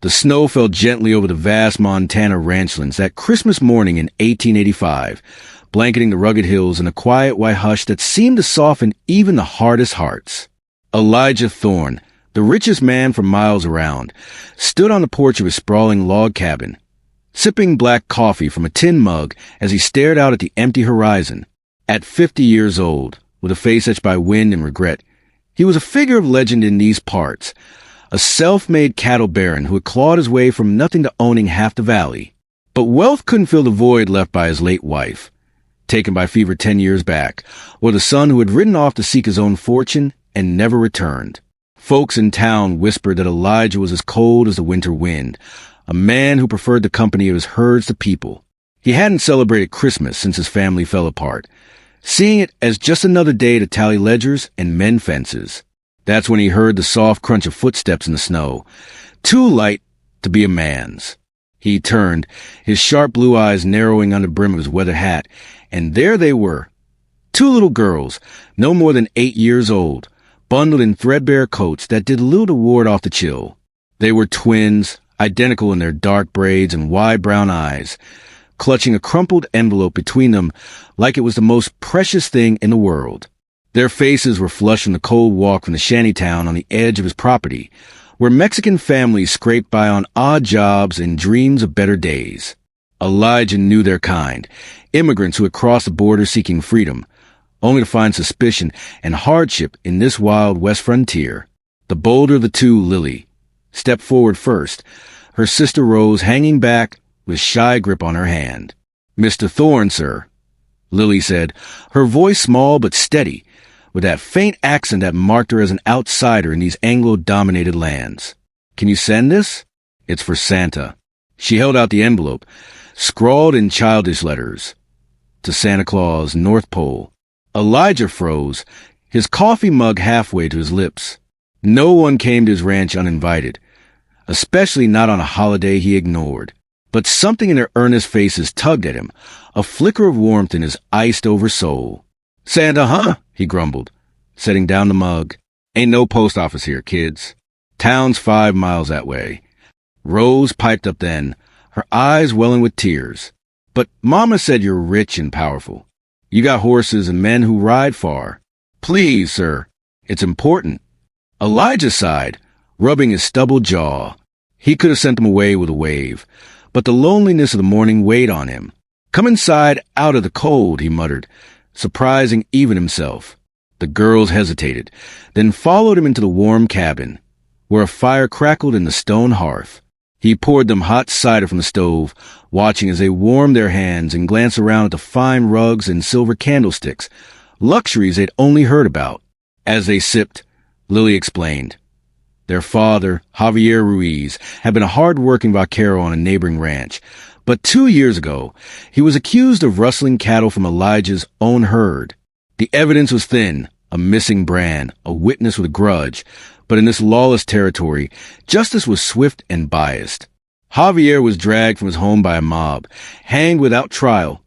The snow fell gently over the vast Montana ranchlands that Christmas morning in 1885, blanketing the rugged hills in a quiet white hush that seemed to soften even the hardest hearts. Elijah Thorne, the richest man for miles around, stood on the porch of his sprawling log cabin, sipping black coffee from a tin mug as he stared out at the empty horizon. At 50 years old, with a face etched by wind and regret, he was a figure of legend in these parts, a self-made cattle baron who had clawed his way from nothing to owning half the valley. But wealth couldn't fill the void left by his late wife, taken by fever 10 years back, or the son who had ridden off to seek his own fortune and never returned. Folks in town whispered that Elijah was as cold as the winter wind, a man who preferred the company of his herds to people. He hadn't celebrated Christmas since his family fell apart, seeing it as just another day to tally ledgers and mend fences. That's when he heard the soft crunch of footsteps in the snow, too light to be a man's. He turned, his sharp blue eyes narrowing under the brim of his weather hat, and there they were. Two little girls, no more than 8 years old, bundled in threadbare coats that did little to ward off the chill. They were twins, identical in their dark braids and wide brown eyes, clutching a crumpled envelope between them like it was the most precious thing in the world. Their faces were flushed from the cold walk from the shantytown on the edge of his property, where Mexican families scraped by on odd jobs and dreams of better days. Elijah knew their kind, immigrants who had crossed the border seeking freedom, only to find suspicion and hardship in this wild west frontier. The bolder of the two, Lily, stepped forward first, her sister Rose hanging back with shy grip on her hand. "Mr. Thorne, sir," Lily said, her voice small but steady, with that faint accent that marked her as an outsider in these Anglo-dominated lands. "Can you send this? It's for Santa." She held out the envelope, scrawled in childish letters, "To Santa Claus, North Pole." Elijah froze, his coffee mug halfway to his lips. No one came to his ranch uninvited, especially not on a holiday he ignored. But something in their earnest faces tugged at him, a flicker of warmth in his iced-over soul. "Santa, huh?" he grumbled, setting down the mug. "Ain't no post office here, kids. Town's 5 miles that way." Rose piped up then, her eyes welling with tears. "But Mama said you're rich and powerful. You got horses and men who ride far. Please, sir, it's important." Elijah sighed, rubbing his stubbled jaw. He could have sent them away with a wave, but the loneliness of the morning weighed on him. "Come inside out of the cold," he muttered, surprising even himself. The girls hesitated, then followed him into the warm cabin, where a fire crackled in the stone hearth. He poured them hot cider from the stove, watching as they warmed their hands and glanced around at the fine rugs and silver candlesticks, luxuries they'd only heard about. As they sipped, Lily explained. Their father, Javier Ruiz, had been a hard-working vaquero on a neighboring ranch, but 2 years ago, he was accused of rustling cattle from Elijah's own herd. The evidence was thin, a missing brand, a witness with a grudge, but in this lawless territory, justice was swift and biased. Javier was dragged from his home by a mob, hanged without trial,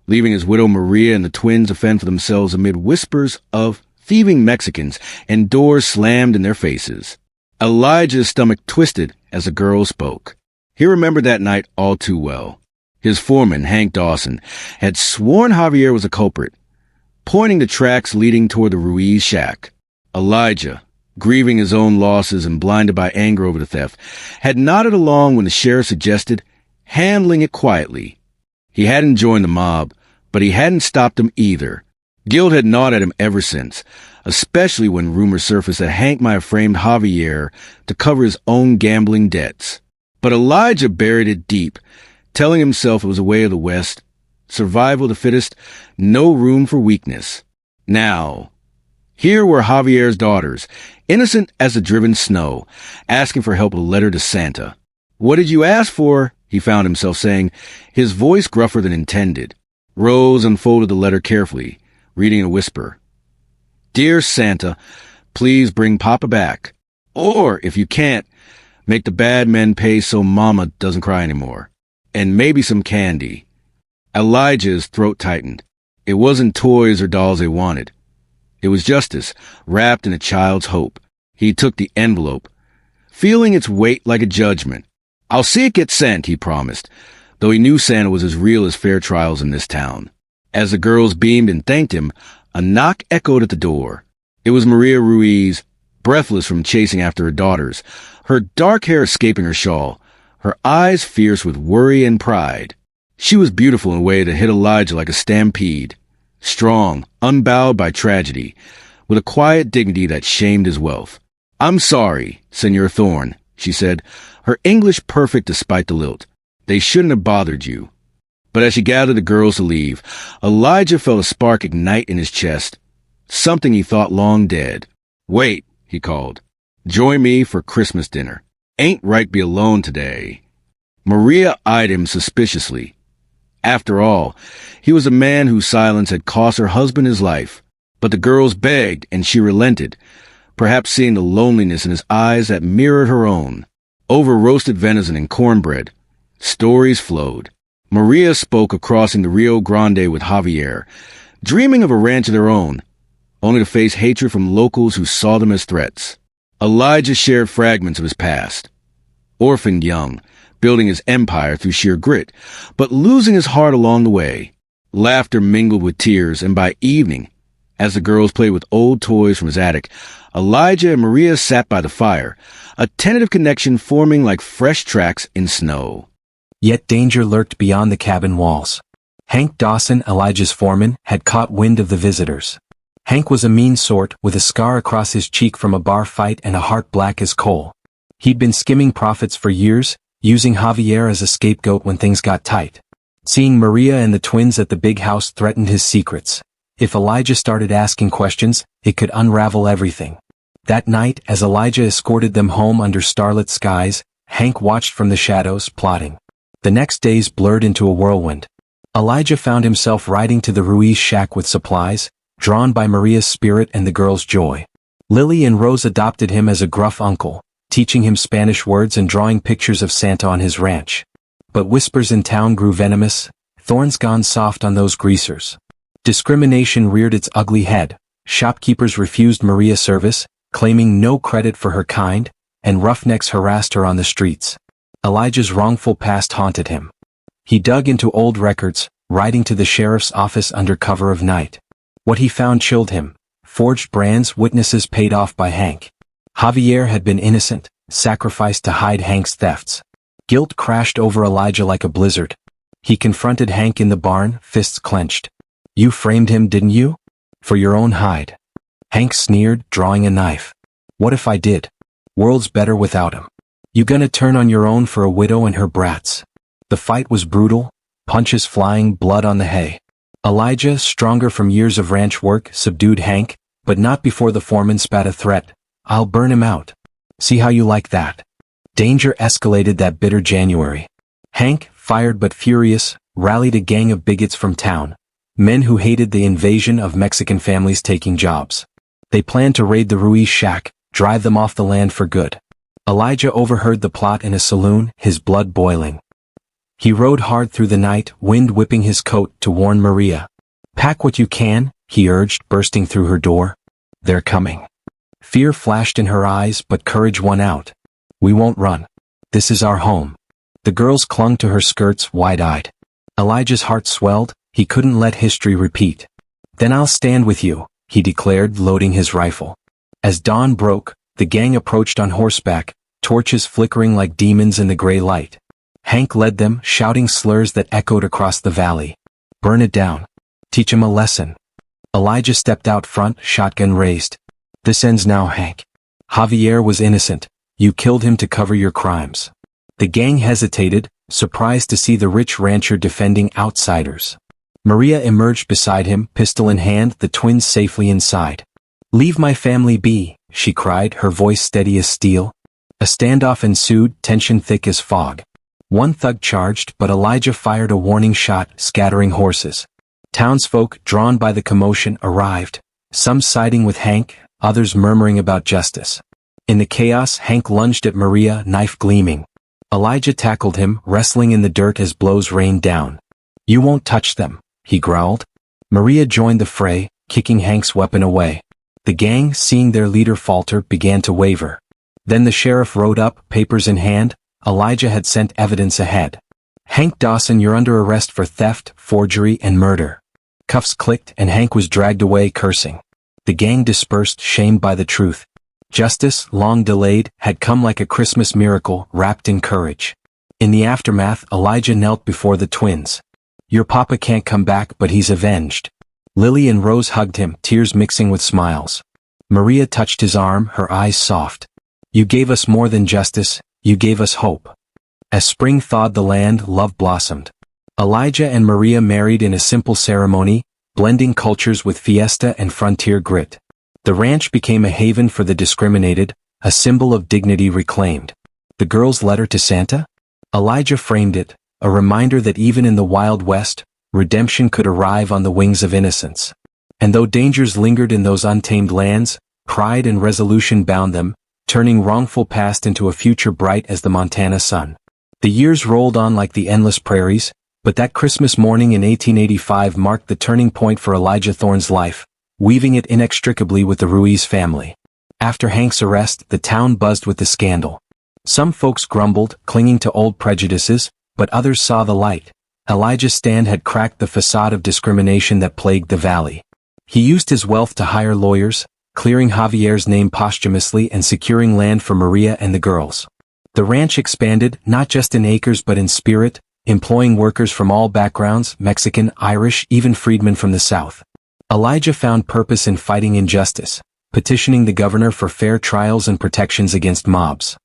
leaving his widow Maria and the twins to fend for themselves amid whispers of thieving Mexicans and doors slammed in their faces. Elijah's stomach twisted as the girl spoke. He remembered that night all too well. His foreman, Hank Dawson, had sworn Javier was a culprit, pointing to tracks leading toward the Ruiz shack. Elijah, grieving his own losses and blinded by anger over the theft, had nodded along when the sheriff suggested handling it quietly. He hadn't joined the mob, but he hadn't stopped him either. Guilt had gnawed at him ever since, especially when rumors surfaced that Hank might have framed Javier to cover his own gambling debts. But Elijah buried it deep, telling himself it was a way of the West, survival of the fittest, no room for weakness. Now, here were Javier's daughters, innocent as the driven snow, asking for help with a letter to Santa. "What did you ask for?" he found himself saying, his voice gruffer than intended. Rose unfolded the letter carefully, reading in a whisper. "Dear Santa, please bring Papa back. Or, if you can't, make the bad men pay so Mama doesn't cry anymore. And maybe some candy." Elijah's throat tightened. It wasn't toys or dolls they wanted. It was justice, wrapped in a child's hope. He took the envelope, feeling its weight like a judgment. I'll see it get sent, he promised, though he knew Santa was as real as fair trials in this town. As the girls beamed and thanked him, a knock echoed at the door. It was Maria Ruiz, breathless from chasing after her daughters, her dark hair escaping her shawl, her eyes fierce with worry and pride. She was beautiful in a way that hit Elijah like a stampede, strong, unbowed by tragedy, with a quiet dignity that shamed his wealth. "I'm sorry, Senor Thorne," she said, her English perfect despite the lilt. "They shouldn't have bothered you." But as she gathered the girls to leave, Elijah felt a spark ignite in his chest, something he thought long dead. "Wait," he called. "Join me for Christmas dinner. Ain't right be alone today." Maria eyed him suspiciously. After all, he was a man whose silence had cost her husband his life. But the girls begged, and she relented, perhaps seeing the loneliness in his eyes that mirrored her own. Over roasted venison and cornbread, stories flowed. Maria spoke of crossing the Rio Grande with Javier, dreaming of a ranch of their own, only to face hatred from locals who saw them as threats. Elijah shared fragments of his past. Orphaned young, building his empire through sheer grit, but losing his heart along the way. Laughter mingled with tears, and by evening, as the girls played with old toys from his attic, Elijah and Maria sat by the fire, a tentative connection forming like fresh tracks in snow. Yet danger lurked beyond the cabin walls. Hank Dawson, Elijah's foreman, had caught wind of the visitors. Hank was a mean sort, with a scar across his cheek from a bar fight and a heart black as coal. He'd been skimming profits for years, using Javier as a scapegoat when things got tight. Seeing Maria and the twins at the big house threatened his secrets. If Elijah started asking questions, it could unravel everything. That night, as Elijah escorted them home under starlit skies, Hank watched from the shadows, plotting. The next days blurred into a whirlwind. Elijah found himself riding to the Ruiz shack with supplies, drawn by Maria's spirit and the girls' joy. Lily and Rose adopted him as a gruff uncle, teaching him Spanish words and drawing pictures of Santa on his ranch. But whispers in town grew venomous, thorns gone soft on those greasers. Discrimination reared its ugly head. Shopkeepers refused Maria service, claiming no credit for her kind, and roughnecks harassed her on the streets. Elijah's wrongful past haunted him. He dug into old records, writing to the sheriff's office under cover of night. What he found chilled him. Forged brands, witnesses paid off by Hank. Javier had been innocent, sacrificed to hide Hank's thefts. Guilt crashed over Elijah like a blizzard. He confronted Hank in the barn, fists clenched. "You framed him, didn't you? For your own hide." Hank sneered, drawing a knife. "What if I did? World's better without him. You gonna turn on your own for a widow and her brats?" The fight was brutal, punches flying, blood on the hay. Elijah, stronger from years of ranch work, subdued Hank, but not before the foreman spat a threat. "I'll burn him out. See how you like that." Danger escalated that bitter January. Hank, fired but furious, rallied a gang of bigots from town, men who hated the invasion of Mexican families taking jobs. They planned to raid the Ruiz shack, drive them off the land for good. Elijah overheard the plot in a saloon, his blood boiling. He rode hard through the night, wind whipping his coat, to warn Maria. "Pack what you can," he urged, bursting through her door. "They're coming." Fear flashed in her eyes, but courage won out. "We won't run. This is our home." The girls clung to her skirts, wide-eyed. Elijah's heart swelled. He couldn't let history repeat. "Then I'll stand with you," he declared, loading his rifle. As dawn broke, the gang approached on horseback, torches flickering like demons in the gray light. Hank led them, shouting slurs that echoed across the valley. "Burn it down. Teach him a lesson." Elijah stepped out front, shotgun raised. "This ends now, Hank. Javier was innocent. You killed him to cover your crimes." The gang hesitated, surprised to see the rich rancher defending outsiders. Maria emerged beside him, pistol in hand, the twins safely inside. "Leave my family be," she cried, her voice steady as steel. A standoff ensued, tension thick as fog. One thug charged, but Elijah fired a warning shot, scattering horses. Townsfolk, drawn by the commotion, arrived, some siding with Hank, others murmuring about justice. In the chaos, Hank lunged at Maria, knife gleaming. Elijah tackled him, wrestling in the dirt as blows rained down. "You won't touch them," he growled. Maria joined the fray, kicking Hank's weapon away. The gang, seeing their leader falter, began to waver. Then the sheriff rode up, papers in hand, Elijah had sent evidence ahead. "Hank Dawson, you're under arrest for theft, forgery, and murder." Cuffs clicked and Hank was dragged away cursing. The gang dispersed, shamed by the truth. Justice, long delayed, had come like a Christmas miracle, wrapped in courage. In the aftermath, Elijah knelt before the twins. "Your papa can't come back, but he's avenged." Lily and Rose hugged him, tears mixing with smiles. Maria touched his arm, her eyes soft. "You gave us more than justice, you gave us hope." As spring thawed the land, love blossomed. Elijah and Maria married in a simple ceremony, blending cultures with fiesta and frontier grit. The ranch became a haven for the discriminated, a symbol of dignity reclaimed. The girl's letter to Santa? Elijah framed it, a reminder that even in the Wild West, redemption could arrive on the wings of innocence. And though dangers lingered in those untamed lands, pride and resolution bound them, turning wrongful past into a future bright as the Montana sun. The years rolled on like the endless prairies, but that Christmas morning in 1885 marked the turning point for Elijah Thorne's life, weaving it inextricably with the Ruiz family. After Hank's arrest, the town buzzed with the scandal. Some folks grumbled, clinging to old prejudices, but others saw the light. Elijah's stand had cracked the facade of discrimination that plagued the valley. He used his wealth to hire lawyers, clearing Javier's name posthumously and securing land for Maria and the girls. The ranch expanded, not just in acres but in spirit, employing workers from all backgrounds, Mexican, Irish, even freedmen from the South. Elijah found purpose in fighting injustice, petitioning the governor for fair trials and protections against mobs.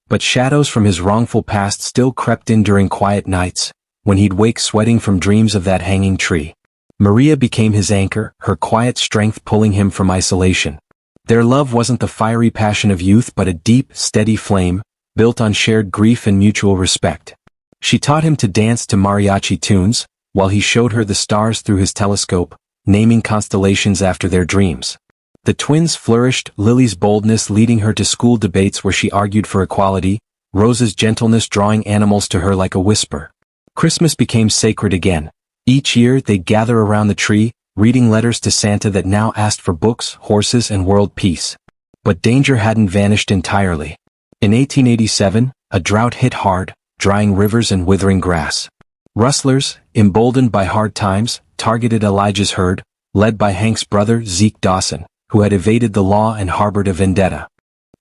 But shadows from his wrongful past still crept in during quiet nights, when he'd wake sweating from dreams of that hanging tree. Maria became his anchor, her quiet strength pulling him from isolation. Their love wasn't the fiery passion of youth but a deep, steady flame, built on shared grief and mutual respect. She taught him to dance to mariachi tunes, while he showed her the stars through his telescope, naming constellations after their dreams. The twins flourished, Lily's boldness leading her to school debates where she argued for equality, Rose's gentleness drawing animals to her like a whisper. Christmas became sacred again. Each year they'd gather around the tree, reading letters to Santa that now asked for books, horses, and world peace. But danger hadn't vanished entirely. In 1887, a drought hit hard, drying rivers and withering grass. Rustlers, emboldened by hard times, targeted Elijah's herd, led by Hank's brother Zeke Dawson, who had evaded the law and harbored a vendetta.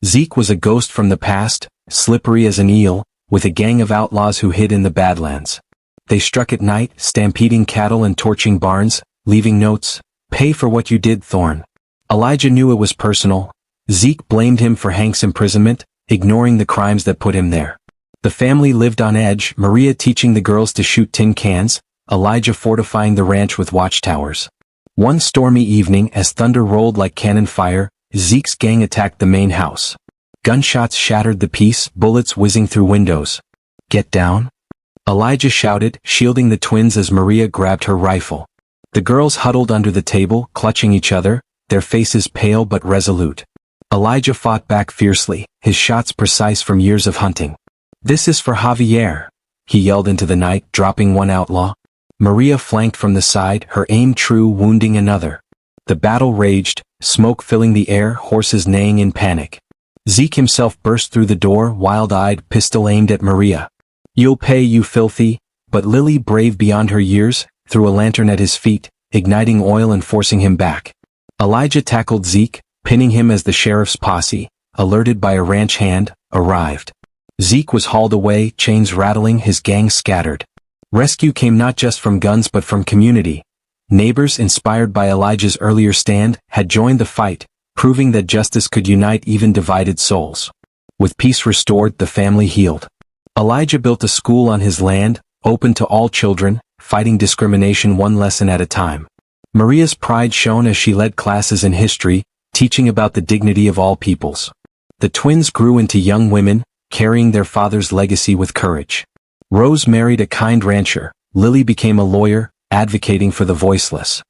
Zeke was a ghost from the past, slippery as an eel, with a gang of outlaws who hid in the Badlands. They struck at night, stampeding cattle and torching barns, leaving notes, "Pay for what you did, Thorne." Elijah knew it was personal. Zeke blamed him for Hank's imprisonment, ignoring the crimes that put him there. The family lived on edge, Maria teaching the girls to shoot tin cans, Elijah fortifying the ranch with watchtowers. One stormy evening, as thunder rolled like cannon fire, Zeke's gang attacked the main house. Gunshots shattered the peace, bullets whizzing through windows. "Get down?" Elijah shouted, shielding the twins as Maria grabbed her rifle. The girls huddled under the table, clutching each other, their faces pale but resolute. Elijah fought back fiercely, his shots precise from years of hunting. "This is for Javier," he yelled into the night, dropping one outlaw. Maria flanked from the side, her aim true, wounding another. The battle raged, smoke filling the air, horses neighing in panic. Zeke himself burst through the door, wild-eyed, pistol aimed at Maria. "You'll pay, you filthy," but Lily, brave beyond her years, threw a lantern at his feet, igniting oil and forcing him back. Elijah tackled Zeke, pinning him as the sheriff's posse, alerted by a ranch hand, arrived. Zeke was hauled away, chains rattling, his gang scattered. Rescue came not just from guns but from community. Neighbors, inspired by Elijah's earlier stand, had joined the fight, proving that justice could unite even divided souls. With peace restored, the family healed. Elijah built a school on his land, open to all children, fighting discrimination one lesson at a time. Maria's pride shone as she led classes in history, teaching about the dignity of all peoples. The twins grew into young women, carrying their father's legacy with courage. Rose married a kind rancher, Lily became a lawyer, advocating for the voiceless.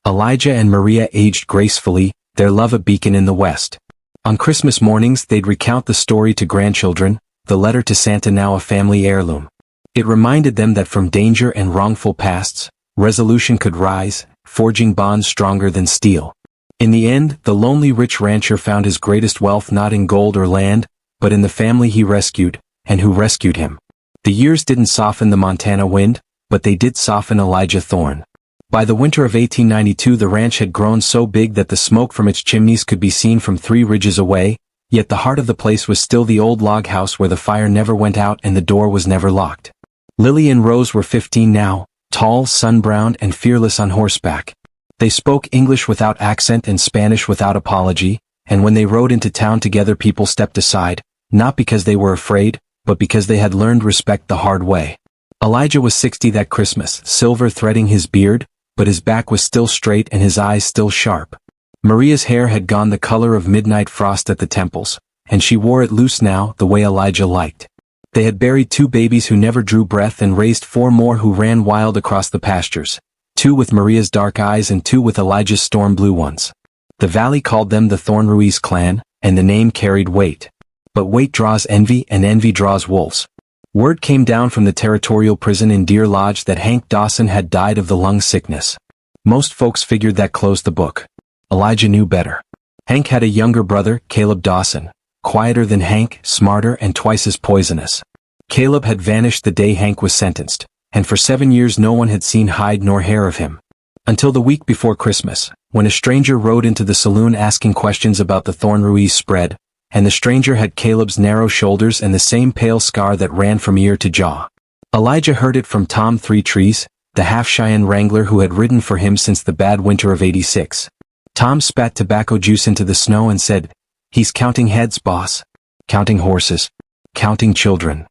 Elijah and Maria aged gracefully, their love a beacon in the West. On Christmas mornings they'd recount the story to grandchildren, the letter to Santa now a family heirloom. It reminded them that from danger and wrongful pasts, resolution could rise, forging bonds stronger than steel. In the end, the lonely rich rancher found his greatest wealth not in gold or land, but in the family he rescued, and who rescued him. The years didn't soften the Montana wind, but they did soften Elijah Thorne. By the winter of 1892 the ranch had grown so big that the smoke from its chimneys could be seen from 3 ridges away, yet the heart of the place was still the old log house where the fire never went out and the door was never locked. Lily and Rose were 15 now, tall, sun-browned, and fearless on horseback. They spoke English without accent and Spanish without apology, and when they rode into town together people stepped aside, not because they were afraid, but because they had learned respect the hard way. Elijah was 60 that Christmas, silver threading his beard, but his back was still straight and his eyes still sharp. Maria's hair had gone the color of midnight frost at the temples, and she wore it loose now the way Elijah liked. They had buried 2 babies who never drew breath and raised 4 more who ran wild across the pastures, 2 with Maria's dark eyes and 2 with Elijah's storm blue ones. The valley called them the Thorne Ruiz clan, and the name carried weight. But weight draws envy and envy draws wolves. Word came down from the territorial prison in Deer Lodge that Hank Dawson had died of the lung sickness. Most folks figured that closed the book. Elijah knew better. Hank had a younger brother, Caleb Dawson, quieter than Hank, smarter and twice as poisonous. Caleb had vanished the day Hank was sentenced, and for 7 years no one had seen hide nor hair of him. Until the week before Christmas, when a stranger rode into the saloon asking questions about the Thorne Ruiz spread, and the stranger had Caleb's narrow shoulders and the same pale scar that ran from ear to jaw. Elijah heard it from Tom Three Trees, the half-Cheyenne wrangler who had ridden for him since the bad winter of '86. Tom spat tobacco juice into the snow and said, "He's counting heads, boss. Counting horses. Counting children."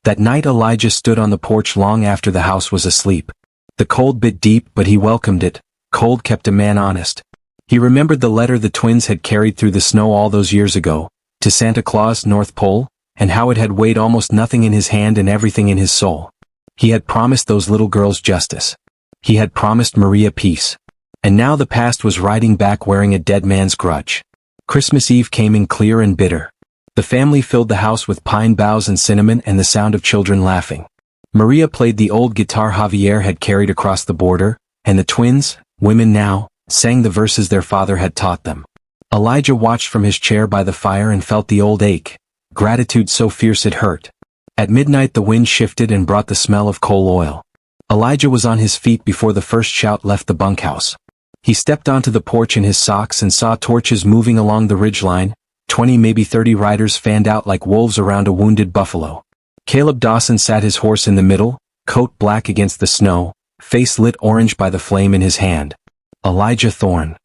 That night Elijah stood on the porch long after the house was asleep. The cold bit deep, but he welcomed it. Cold kept a man honest. He remembered the letter the twins had carried through the snow all those years ago, to Santa Claus, North Pole, and how it had weighed almost nothing in his hand and everything in his soul. He had promised those little girls justice. He had promised Maria peace. And now the past was riding back wearing a dead man's grudge. Christmas Eve came in clear and bitter. The family filled the house with pine boughs and cinnamon and the sound of children laughing. Maria played the old guitar Javier had carried across the border, and the twins, women now, sang the verses their father had taught them. Elijah watched from his chair by the fire and felt the old ache, gratitude so fierce it hurt. At midnight the wind shifted and brought the smell of coal oil. Elijah was on his feet before the first shout left the bunkhouse. He stepped onto the porch in his socks and saw torches moving along the ridgeline, 20 maybe 30 riders fanned out like wolves around a wounded buffalo. Caleb Dawson sat his horse in the middle, coat black against the snow, face lit orange by the flame in his hand. Elijah Thorne.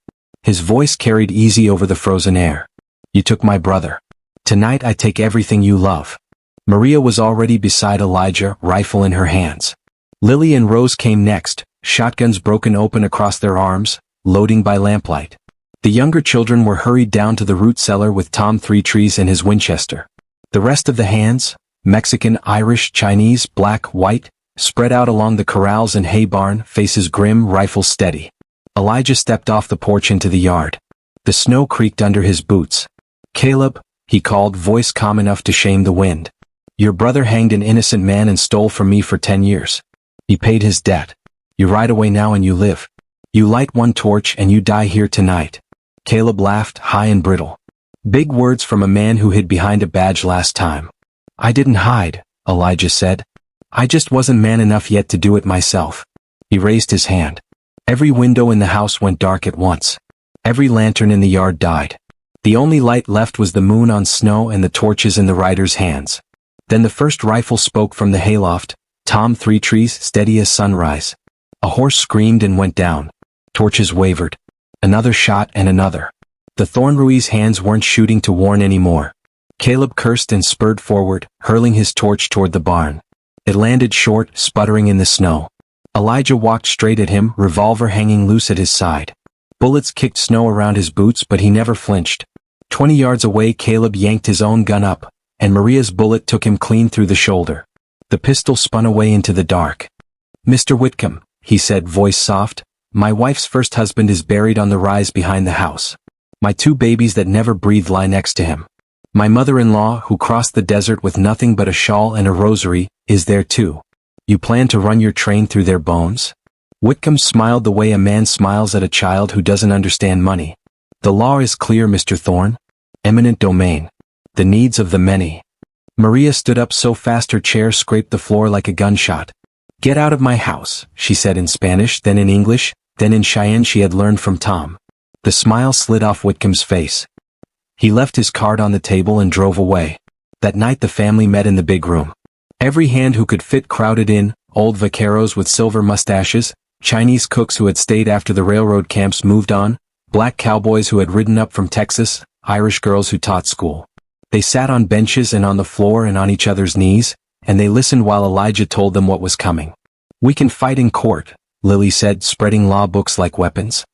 His voice carried easy over the frozen air. "You took my brother. Tonight I take everything you love." Maria was already beside Elijah, rifle in her hands. Lily and Rose came next, shotguns broken open across their arms, loading by lamplight. The younger children were hurried down to the root cellar with Tom Three Trees and his Winchester. The rest of the hands, Mexican, Irish, Chinese, black, white, spread out along the corrals and hay barn, faces grim, rifles steady. Elijah stepped off the porch into the yard. The snow creaked under his boots. "Caleb," he called, voice calm enough to shame the wind. "Your brother hanged an innocent man and stole from me for 10 years. He paid his debt. You ride away now and you live. You light one torch and you die here tonight." Caleb laughed, high and brittle. Big words from a man who hid behind a badge last time. "I didn't hide," Elijah said. "I just wasn't man enough yet to do it myself." He raised his hand. Every window in the house went dark at once. Every lantern in the yard died. The only light left was the moon on snow and the torches in the riders' hands. Then the first rifle spoke from the hayloft, Tom Three Trees, steady as sunrise. A horse screamed and went down. Torches wavered. Another shot and another. The Thorne Ruiz hands weren't shooting to warn anymore. Caleb cursed and spurred forward, hurling his torch toward the barn. It landed short, sputtering in the snow. Elijah walked straight at him, revolver hanging loose at his side. Bullets kicked snow around his boots, but he never flinched. 20 yards away Caleb yanked his own gun up, and Maria's bullet took him clean through the shoulder. The pistol spun away into the dark. "Mr. Whitcomb," he said, voice soft, "my wife's first husband is buried on the rise behind the house. My 2 babies that never breathed lie next to him. My mother-in-law, who crossed the desert with nothing but a shawl and a rosary, is there too. You plan to run your train through their bones?" Whitcomb smiled the way a man smiles at a child who doesn't understand money. "The law is clear, Mr. Thorne. Eminent domain. The needs of the many." Maria stood up so fast her chair scraped the floor like a gunshot. "Get out of my house," she said in Spanish, then in English, then in Cheyenne she had learned from Tom. The smile slid off Whitcomb's face. He left his card on the table and drove away. That night the family met in the big room. Every hand who could fit crowded in, old vaqueros with silver mustaches, Chinese cooks who had stayed after the railroad camps moved on, black cowboys who had ridden up from Texas, Irish girls who taught school. They sat on benches and on the floor and on each other's knees, and they listened while Elijah told them what was coming. "We can fight in court," Lily said, spreading law books like weapons.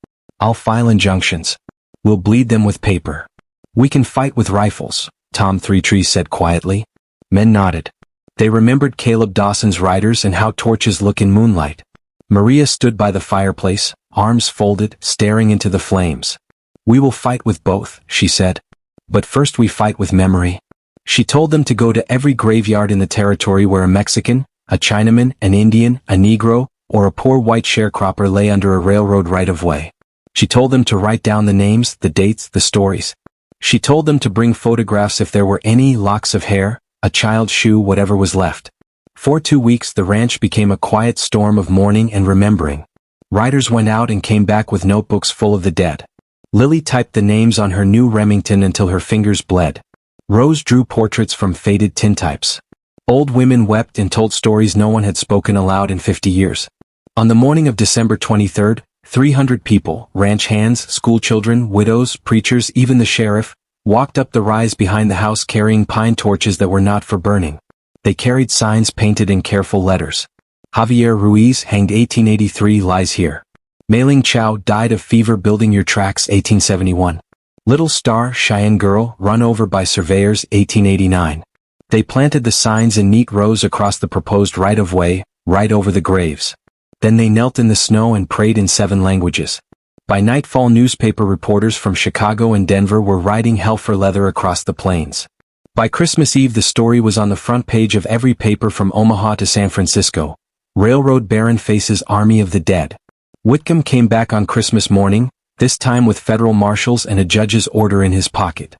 "I'll file injunctions. We'll bleed them with paper. We can fight with rifles," Tom Three Trees said quietly. Men nodded. They remembered Caleb Dawson's riders and how torches look in moonlight. Maria stood by the fireplace, arms folded, staring into the flames. "We will fight with both," she said. "But first we fight with memory." She told them to go to every graveyard in the territory where a Mexican, a Chinaman, an Indian, a Negro, or a poor white sharecropper lay under a railroad right-of-way. She told them to write down the names, the dates, the stories. She told them to bring photographs if there were any, locks of hair, a child's shoe, whatever was left. For 2 weeks the ranch became a quiet storm of mourning and remembering. Riders went out and came back with notebooks full of the dead. Lily typed the names on her new Remington until her fingers bled. Rose drew portraits from faded tintypes. Old women wept and told stories no one had spoken aloud in 50 years. On the morning of December 23rd, 300 people, ranch hands, schoolchildren, widows, preachers, even the sheriff, walked up the rise behind the house carrying pine torches that were not for burning. They carried signs painted in careful letters. Javier Ruiz, hanged 1883, lies here. Mei-Ling Chow, died of fever building your tracks, 1871. Little Star, Cheyenne Girl, run over by surveyors, 1889. They planted the signs in neat rows across the proposed right-of-way, right over the graves. Then they knelt in the snow and prayed in 7 languages. By nightfall newspaper reporters from Chicago and Denver were riding hell for leather across the plains. By Christmas Eve the story was on the front page of every paper from Omaha to San Francisco. Railroad Baron faces Army of the Dead. Whitcomb came back on Christmas morning, this time with federal marshals and a judge's order in his pocket.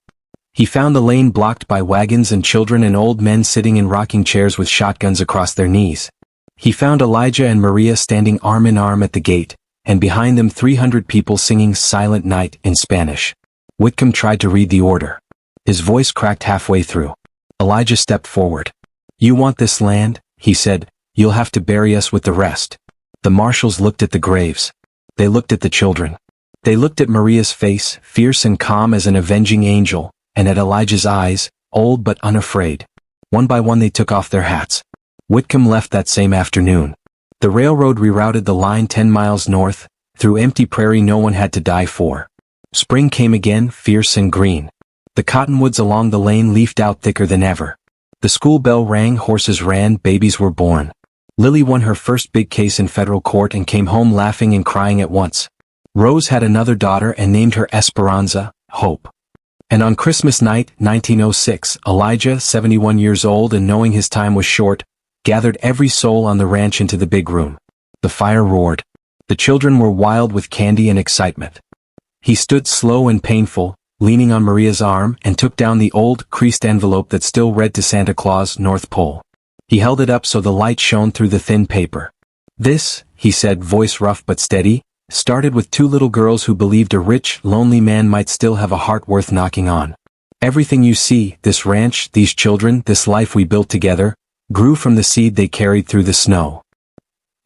He found the lane blocked by wagons and children and old men sitting in rocking chairs with shotguns across their knees. He found Elijah and Maria standing arm in arm at the gate, and behind them 300 people singing Silent Night in Spanish. Whitcomb tried to read the order. His voice cracked halfway through. Elijah stepped forward. "You want this land?" he said. "You'll have to bury us with the rest." The marshals looked at the graves. They looked at the children. They looked at Maria's face, fierce and calm as an avenging angel, and at Elijah's eyes, old but unafraid. One by one they took off their hats. Whitcomb left that same afternoon. The railroad rerouted the line 10 miles north, through empty prairie no one had to die for. Spring came again, fierce and green. The cottonwoods along the lane leafed out thicker than ever. The school bell rang, horses ran, babies were born. Lily won her first big case in federal court and came home laughing and crying at once. Rose had another daughter and named her Esperanza, Hope. And on Christmas night, 1906, Elijah, 71 years old and knowing his time was short, gathered every soul on the ranch into the big room. The fire roared. The children were wild with candy and excitement. He stood slow and painful, leaning on Maria's arm, and took down the old, creased envelope that still read to Santa Claus, North Pole. He held it up so the light shone through the thin paper. "This," he said, voice rough but steady, "started with 2 little girls who believed a rich, lonely man might still have a heart worth knocking on. Everything you see, this ranch, these children, this life we built together, grew from the seed they carried through the snow."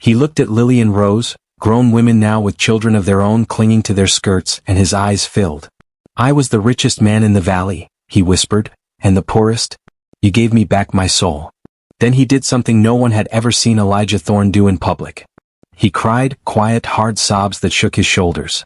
He looked at Lily and Rose, grown women now with children of their own clinging to their skirts, and his eyes filled. "I was the richest man in the valley," he whispered, "and the poorest. You gave me back my soul." Then he did something no one had ever seen Elijah Thorne do in public. He cried, quiet, hard sobs that shook his shoulders.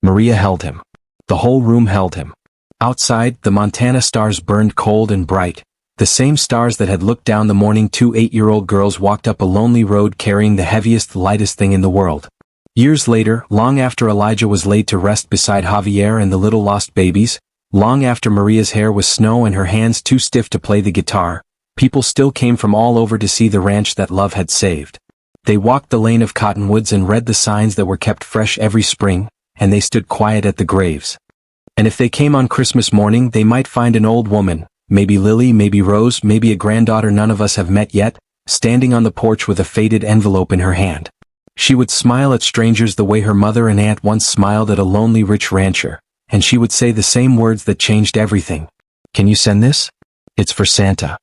Maria held him. The whole room held him. Outside, the Montana stars burned cold and bright, the same stars that had looked down the morning 2 8-year-old girls walked up a lonely road carrying the heaviest, lightest thing in the world. Years later, long after Elijah was laid to rest beside Javier and the little lost babies, long after Maria's hair was snow and her hands too stiff to play the guitar, people still came from all over to see the ranch that love had saved. They walked the lane of cottonwoods and read the signs that were kept fresh every spring, and they stood quiet at the graves. And if they came on Christmas morning they might find an old woman, maybe Lily, maybe Rose, maybe a granddaughter none of us have met yet, standing on the porch with a faded envelope in her hand. She would smile at strangers the way her mother and aunt once smiled at a lonely rich rancher, and she would say the same words that changed everything. Can you send this? It's for Santa.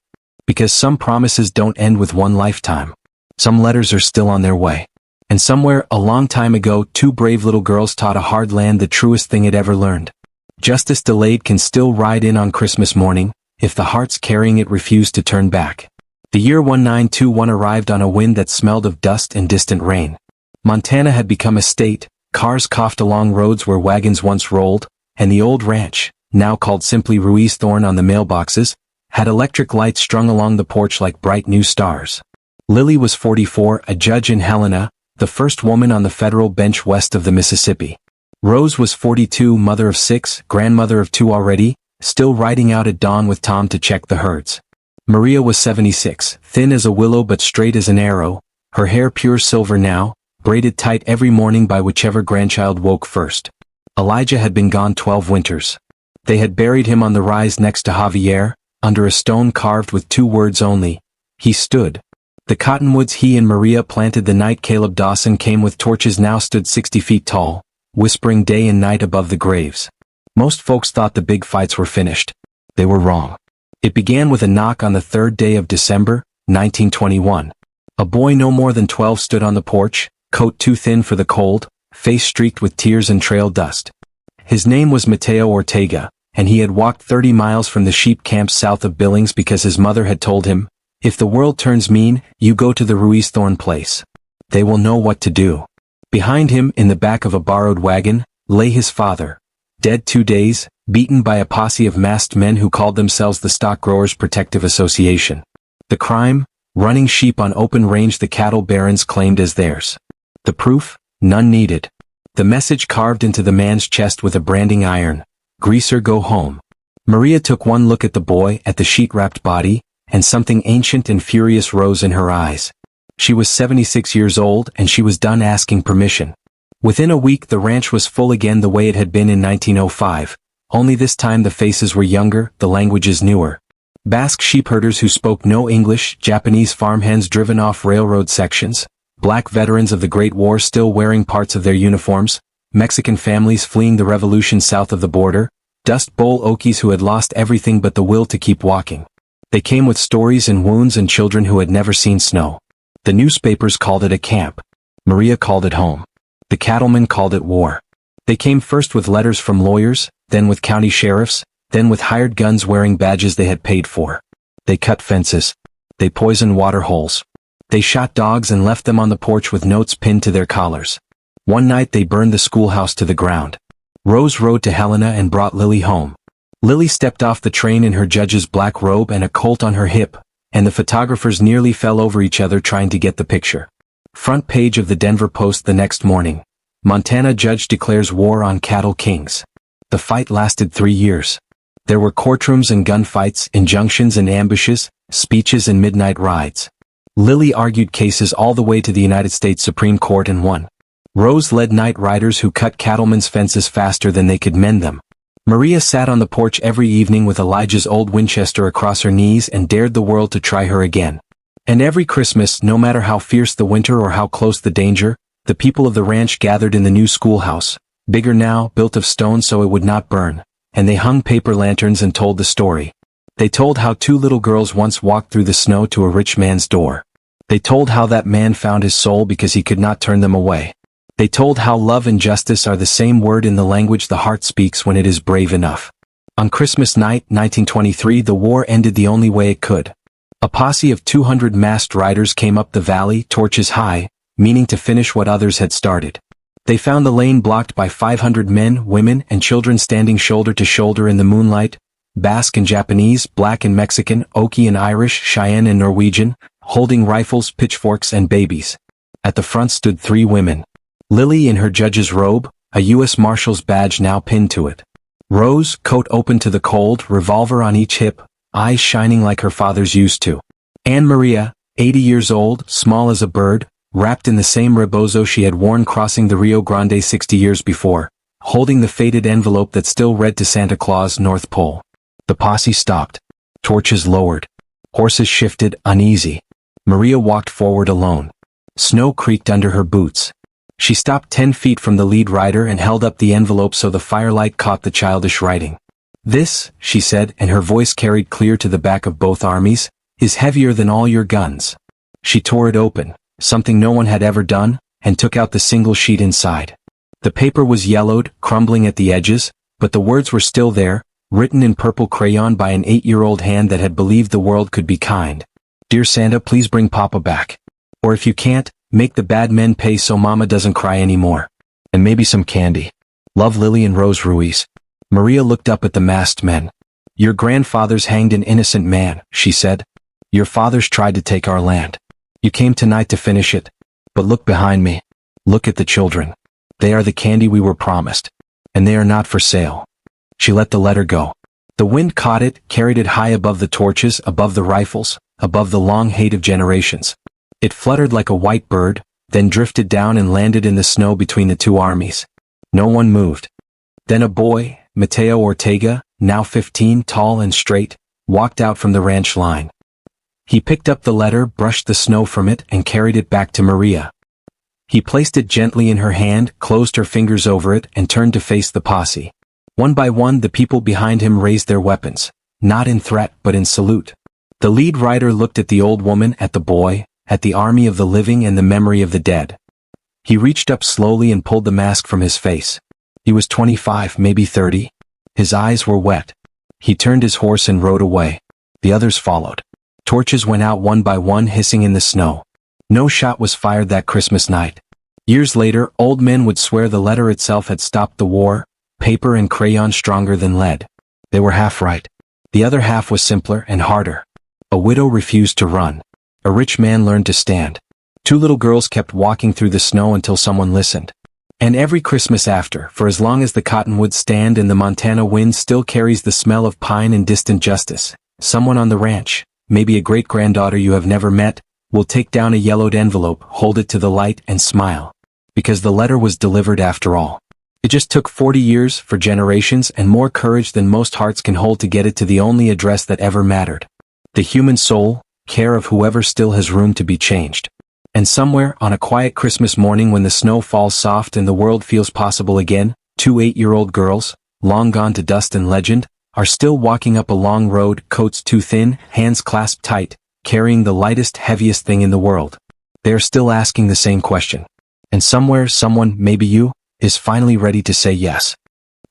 Because some promises don't end with one lifetime. Some letters are still on their way. And somewhere, a long time ago, two brave little girls taught a hard land the truest thing it ever learned. Justice delayed can still ride in on Christmas morning, if the hearts carrying it refuse to turn back. The year 1921 arrived on a wind that smelled of dust and distant rain. Montana had become a state, cars coughed along roads where wagons once rolled, and the old ranch, now called simply Ruiz Thorn on the mailboxes, had electric lights strung along the porch like bright new stars. Lily was 44, a judge in Helena, the first woman on the federal bench west of the Mississippi. Rose was 42, mother of 6, grandmother of 2 already, still riding out at dawn with Tom to check the herds. Maria was 76, thin as a willow but straight as an arrow, her hair pure silver now, braided tight every morning by whichever grandchild woke first. Elijah had been gone 12 winters. They had buried him on the rise next to Javier, under a stone carved with 2 words only. He stood. The cottonwoods he and Maria planted the night Caleb Dawson came with torches now stood 60 feet tall, whispering day and night above the graves. Most folks thought the big fights were finished. They were wrong. It began with a knock on the 3rd day of December, 1921. A boy no more than 12 stood on the porch, coat too thin for the cold, face streaked with tears and trail dust. His name was Mateo Ortega, and he had walked 30 miles from the sheep camp south of Billings because his mother had told him, "If the world turns mean, you go to the Ruiz Thorn place. They will know what to do." Behind him, in the back of a borrowed wagon, lay his father, dead 2 days, beaten by a posse of masked men who called themselves the Stock Growers Protective Association. The crime? Running sheep on open range the cattle barons claimed as theirs. The proof? None needed. The message carved into the man's chest with a branding iron: "Greaser, go home." Maria took one look at the boy, at the sheet-wrapped body, and something ancient and furious rose in her eyes. She was 76 years old, and she was done asking permission. Within a week the ranch was full again the way it had been in 1905, only this time the faces were younger, the languages newer. Basque sheepherders who spoke no English, Japanese farmhands driven off railroad sections, black veterans of the Great War still wearing parts of their uniforms, Mexican families fleeing the revolution south of the border, Dust Bowl Okies who had lost everything but the will to keep walking. They came with stories and wounds and children who had never seen snow. The newspapers called it a camp. Maria called it home. The cattlemen called it war. They came first with letters from lawyers, then with county sheriffs, then with hired guns wearing badges they had paid for. They cut fences. They poisoned water holes. They shot dogs and left them on the porch with notes pinned to their collars. One night they burned the schoolhouse to the ground. Rose rode to Helena and brought Lily home. Lily stepped off the train in her judge's black robe and a Colt on her hip, and the photographers nearly fell over each other trying to get the picture. Front page of the Denver Post the next morning. Montana judge declares war on cattle kings. The fight lasted 3 years. There were courtrooms and gunfights, injunctions and ambushes, speeches and midnight rides. Lily argued cases all the way to the United States Supreme Court and won. Rose led night riders who cut cattlemen's fences faster than they could mend them. Maria sat on the porch every evening with Elijah's old Winchester across her knees and dared the world to try her again. And every Christmas, no matter how fierce the winter or how close the danger, the people of the ranch gathered in the new schoolhouse, bigger now, built of stone so it would not burn, and they hung paper lanterns and told the story. They told how 2 little girls once walked through the snow to a rich man's door. They told how that man found his soul because he could not turn them away. They told how love and justice are the same word in the language the heart speaks when it is brave enough. On Christmas night, 1923, the war ended the only way it could. A posse of 200 masked riders came up the valley, torches high, meaning to finish what others had started. They found the lane blocked by 500 men, women, and children standing shoulder to shoulder in the moonlight, Basque and Japanese, black and Mexican, Okie and Irish, Cheyenne and Norwegian, holding rifles, pitchforks, and babies. At the front stood 3 women. Lily in her judge's robe, a U.S. Marshal's badge now pinned to it. Rose, coat open to the cold, revolver on each hip, eyes shining like her father's used to. Anne Maria, 80 years old, small as a bird, wrapped in the same rebozo she had worn crossing the Rio Grande 60 years before, holding the faded envelope that still read to Santa Claus, North Pole. The posse stopped. Torches lowered. Horses shifted, uneasy. Maria walked forward alone. Snow creaked under her boots. She stopped 10 feet from the lead rider and held up the envelope so the firelight caught the childish writing. "This," she said, and her voice carried clear to the back of both armies, "is heavier than all your guns." She tore it open, something no one had ever done, and took out the single sheet inside. The paper was yellowed, crumbling at the edges, but the words were still there, written in purple crayon by an 8-year-old hand that had believed the world could be kind. "Dear Santa, please bring Papa back. Or if you can't, make the bad men pay so Mama doesn't cry anymore. And maybe some candy. Love, Lily and Rose Ruiz." Maria looked up at the masked men. "Your grandfathers hanged an innocent man," she said. "Your fathers tried to take our land. You came tonight to finish it. But look behind me. Look at the children. They are the candy we were promised. And they are not for sale." She let the letter go. The wind caught it, carried it high above the torches, above the rifles, above the long hate of generations. It fluttered like a white bird, then drifted down and landed in the snow between the two armies. No one moved. Then a boy, Mateo Ortega, now 15, tall and straight, walked out from the ranch line. He picked up the letter, brushed the snow from it, and carried it back to Maria. He placed it gently in her hand, closed her fingers over it, and turned to face the posse. One by one the people behind him raised their weapons, not in threat but in salute. The lead rider looked at the old woman, at the boy, at the army of the living and the memory of the dead. He reached up slowly and pulled the mask from his face. He was 25, maybe 30. His eyes were wet. He turned his horse and rode away. The others followed. Torches went out one by one, hissing in the snow. No shot was fired that Christmas night. Years later, old men would swear the letter itself had stopped the war, paper and crayon stronger than lead. They were half right. The other half was simpler and harder. A widow refused to run. A rich man learned to stand. 2 little girls kept walking through the snow until someone listened. And every Christmas after, for as long as the cottonwoods stand and the Montana wind still carries the smell of pine and distant justice, someone on the ranch, maybe a great-granddaughter you have never met, will take down a yellowed envelope, hold it to the light, and smile. Because the letter was delivered after all. It just took 40 years, for generations, and more courage than most hearts can hold to get it to the only address that ever mattered. The human soul, care of whoever still has room to be changed. And somewhere, on a quiet Christmas morning when the snow falls soft and the world feels possible again, 2 8-year-old girls, long gone to dust and legend, are still walking up a long road, coats too thin, hands clasped tight, carrying the lightest, heaviest thing in the world. They are still asking the same question. And somewhere, someone, maybe you, is finally ready to say yes.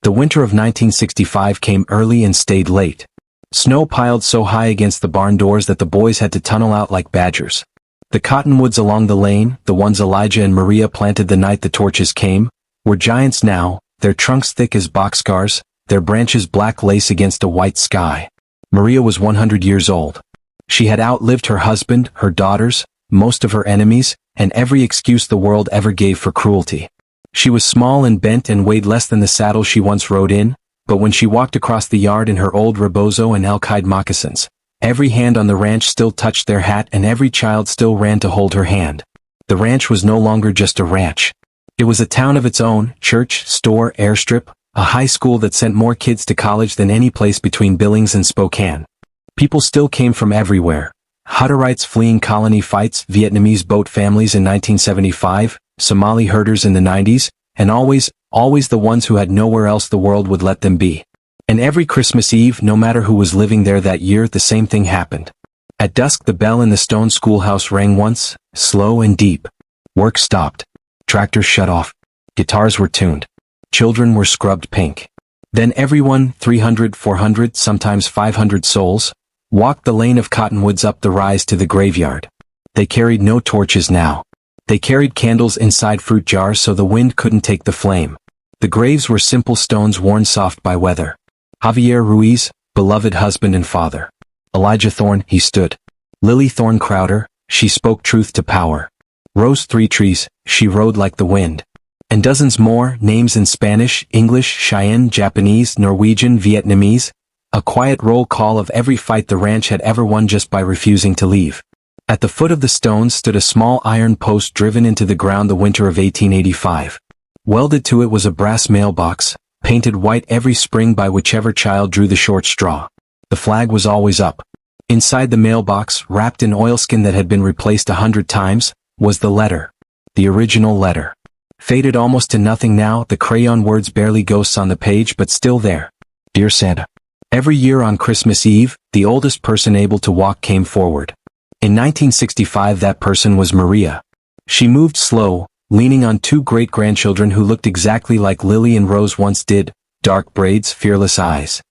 The winter of 1965 came early and stayed late. Snow piled so high against the barn doors that the boys had to tunnel out like badgers. The cottonwoods along the lane, the ones Elijah and Maria planted the night the torches came, were giants now, their trunks thick as boxcars, their branches black lace against a white sky. Maria was 100 years old. She had outlived her husband, her daughters, most of her enemies, and every excuse the world ever gave for cruelty. She was small and bent and weighed less than the saddle she once rode in, but when she walked across the yard in her old rebozo and elk-hide moccasins, every hand on the ranch still touched their hat and every child still ran to hold her hand. The ranch was no longer just a ranch. It was a town of its own, church, store, airstrip, a high school that sent more kids to college than any place between Billings and Spokane. People still came from everywhere. Hutterites fleeing colony fights, Vietnamese boat families in 1975, Somali herders in the 90s, and always the ones who had nowhere else the world would let them be. And every Christmas Eve, no matter who was living there that year, the same thing happened. At dusk the bell in the stone schoolhouse rang once, slow and deep. Work stopped. Tractors shut off. Guitars were tuned. Children were scrubbed pink. Then everyone, 300, 400, sometimes 500 souls, walked the lane of cottonwoods up the rise to the graveyard. They carried no torches now. They carried candles inside fruit jars so the wind couldn't take the flame. The graves were simple stones worn soft by weather. Javier Ruiz, beloved husband and father. Elijah Thorne, he stood. Lily Thorne Crowder, she spoke truth to power. Rose Three Trees, she rode like the wind. And dozens more, names in Spanish, English, Cheyenne, Japanese, Norwegian, Vietnamese. A quiet roll call of every fight the ranch had ever won just by refusing to leave. At the foot of the stones stood a small iron post driven into the ground the winter of 1885. Welded to it was a brass mailbox, painted white every spring by whichever child drew the short straw. The flag was always up. Inside the mailbox, wrapped in oilskin that had been replaced 100 times, was the letter. The original letter. Faded almost to nothing now, the crayon words barely ghosts on the page, but still there. Dear Santa. Every year on Christmas Eve, the oldest person able to walk came forward. In 1965 that person was Maria. She moved slow, leaning on two great-grandchildren who looked exactly like Lily and Rose once did, dark braids, fearless eyes.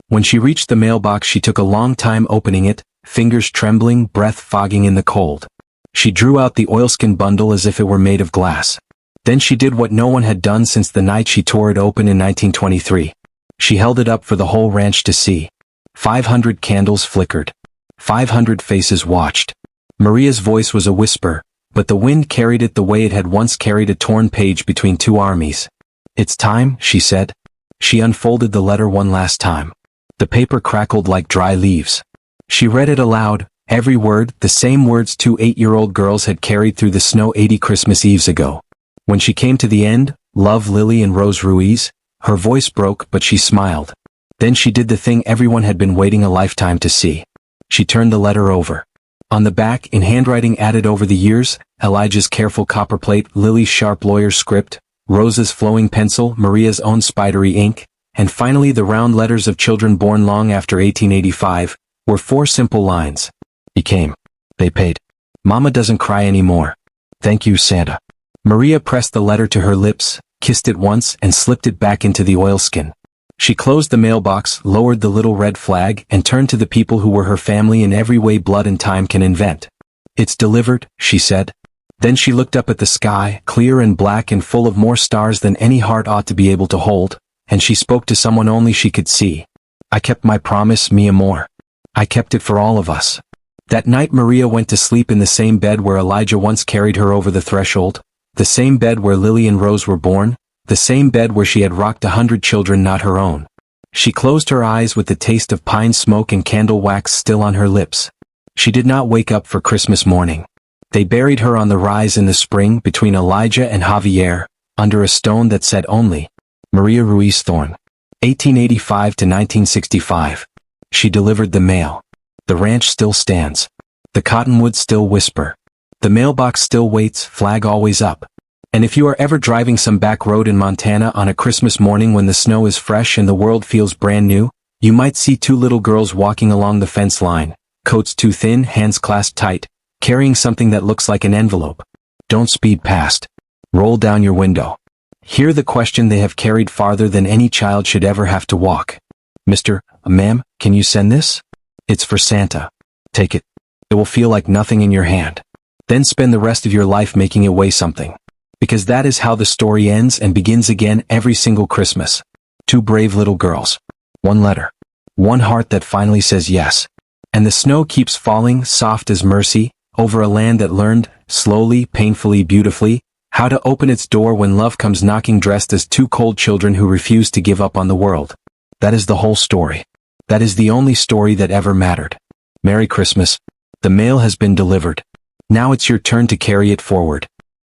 When she reached the mailbox she took a long time opening it, fingers trembling, breath fogging in the cold. She drew out the oilskin bundle as if it were made of glass. Then she did what no one had done since the night she tore it open in 1923. She held it up for the whole ranch to see. 500 candles flickered. 500 faces watched. Maria's voice was a whisper, but the wind carried it the way it had once carried a torn page between two armies. It's time, she said. She unfolded the letter one last time. The paper crackled like dry leaves. She read it aloud, every word, the same words two 8-year-old girls had carried through the snow 80 Christmas Eves ago. When she came to the end, Love, Lily and Rose Ruiz, her voice broke but she smiled. Then she did the thing everyone had been waiting a lifetime to see. She turned the letter over. On the back, in handwriting added over the years, Elijah's careful copperplate, Lily's sharp lawyer's script, Rose's flowing pencil, Maria's own spidery ink, and finally the round letters of children born long after 1885, were 4 simple lines. He came. They paid. Mama doesn't cry anymore. Thank you, Santa. Maria pressed the letter to her lips, kissed it once and slipped it back into the oilskin. She closed the mailbox, lowered the little red flag, and turned to the people who were her family in every way blood and time can invent. It's delivered, she said. Then she looked up at the sky, clear and black and full of more stars than any heart ought to be able to hold, and she spoke to someone only she could see. I kept my promise, mi amor. I kept it for all of us. That night Maria went to sleep in the same bed where Elijah once carried her over the threshold, the same bed where Lily and Rose were born, the same bed where she had rocked 100 children not her own. She closed her eyes with the taste of pine smoke and candle wax still on her lips. She did not wake up for Christmas morning. They buried her on the rise in the spring between Elijah and Javier, under a stone that said only, Maria Ruiz Thorne. 1885 to 1965. She delivered the mail. The ranch still stands. The cottonwoods still whisper. The mailbox still waits, flag always up. And if you are ever driving some back road in Montana on a Christmas morning when the snow is fresh and the world feels brand new, you might see 2 little girls walking along the fence line, coats too thin, hands clasped tight, carrying something that looks like an envelope. Don't speed past. Roll down your window. Hear the question they have carried farther than any child should ever have to walk. Ma'am, can you send this? It's for Santa. Take it. It will feel like nothing in your hand. Then spend the rest of your life making it weigh something. Because that is how the story ends and begins again every single Christmas. 2 brave little girls. 1 letter. 1 heart that finally says yes. And the snow keeps falling, soft as mercy, over a land that learned, slowly, painfully, beautifully, how to open its door when love comes knocking dressed as 2 cold children who refuse to give up on the world. That is the whole story. That is the only story that ever mattered. Merry Christmas. The mail has been delivered. Now it's your turn to carry it forward.